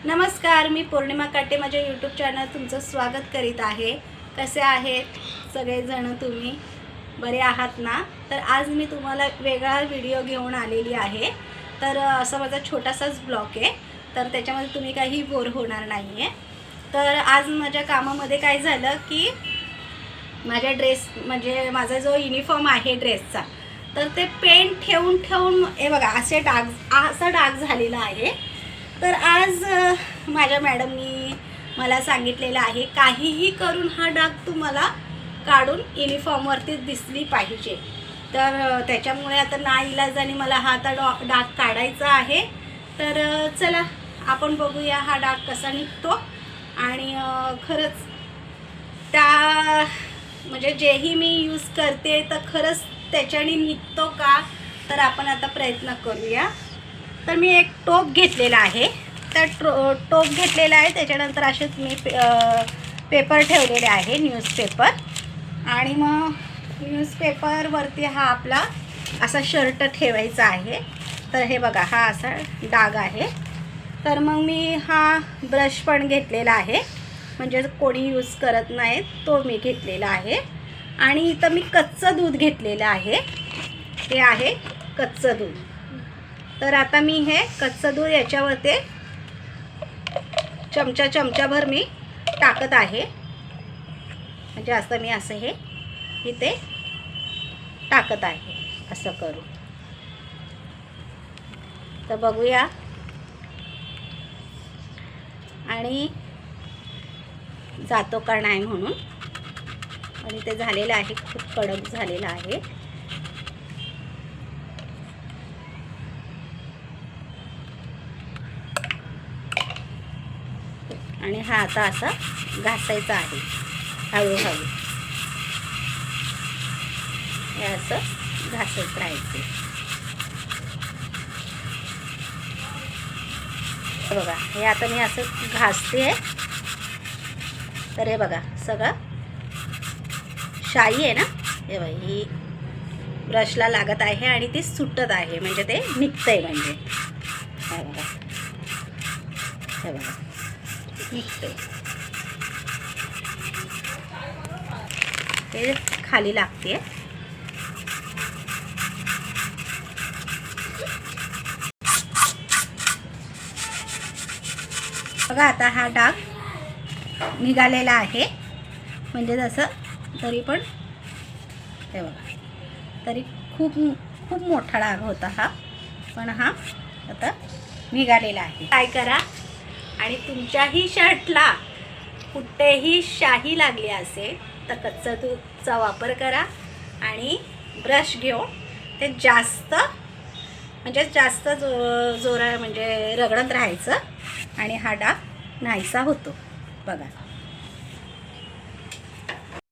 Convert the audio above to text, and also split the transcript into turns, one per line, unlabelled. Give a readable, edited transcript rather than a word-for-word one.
नमस्कार, मी पौर्णिमा काटे माझ्या यूट्यूब चॅनल तुमचं स्वागत करीत आहे। कसे आहेत सगळेजण? तुम्ही बरे आहात ना? तर आज मी तुम्हाला वेगळा व्हिडिओ घेऊन आलेली आहे। तर असा माझा छोटासाच ब्लॉग आहे, तर त्याच्यामध्ये तुम्ही काही बोर होणार नाही आहे। तर आज माझ्या कामामध्ये काय झालं की माझ्या ड्रेस म्हणजे माझा जो युनिफॉर्म आहे ड्रेसचा, तर ते पेन ठेवून हे बघा असा डाग झालेला आहे। तर आज माझ्या मॅडमनी मला सांगितलेलं आहे काहीही करून हा डाग तुम्हाला काढून युनिफॉर्मवरती दिसली पाहिजे। तर त्याच्यामुळे आता नाईलाजाने मला हा आता डाग काढायचा आहे। तर चला आपण बघूया हा डाग कसा निघतो आणि खरंच त्या म्हणजे जेही मी यूज करते तर खरंच त्याच्याने निघतो का, तर आपण आता प्रयत्न करूया। तर मी एक टोप घेतलेला आहे, तर टोप घेतलेला आहे, त्याच्यानंतर असेच मी पेपर ठेवलेले आहे, न्यूजपेपर। आणि मग न्यूजपेपरवरती हा आपला असा शर्ट ठेवायचा आहे। तर हे बघा हा असा डाग आहे। तर मग मी हा ब्रश पण घेतलेला आहे, म्हणजे कोणी यूज करत नाही तो मी घेतलेला आहे। आणि इथं मी कच्चं दूध घेतलेलं आहे, हे आहे कच्चं दूध। तर आता मी हे कच्चं दूध याच्यावरती चमचाभर मी टाकत आहे, म्हणजे असं मी असं हे इथे टाकत आहे असं करू। तर बघूया आणि जातो का नाही म्हणून। आणि ते झालेलं आहे, खूप कडक झालेलं आहे। आणि हा आता असा घासायचा आहे हळूहळू, हे असं घासत राहायचं। बघा हे आता मी असं घासते, तर हे बघा सगळं शाई आहे ना, हे बघा ही ब्रशला लागत आहे आणि ती सुटत आहे, म्हणजे ते निघतंय, म्हणजे हे बघा निघतंय, ते खाली लागते। बघा आता हा डाग निघालेला आहे, म्हणजे जसं तरी पण हे बघा तरी खूप मोठा डाग होता हा, पण हा आता निघालेला आहे। काय करा आणि तुमच्याही शर्टला कुठेही शाही लागली असेल तर कच्चं दूधचा वापर करा आणि ब्रश घेऊन ते जास्त जोरा म्हणजे रगडत राहायचं आणि हा डाग नाहीसा होतो। बघा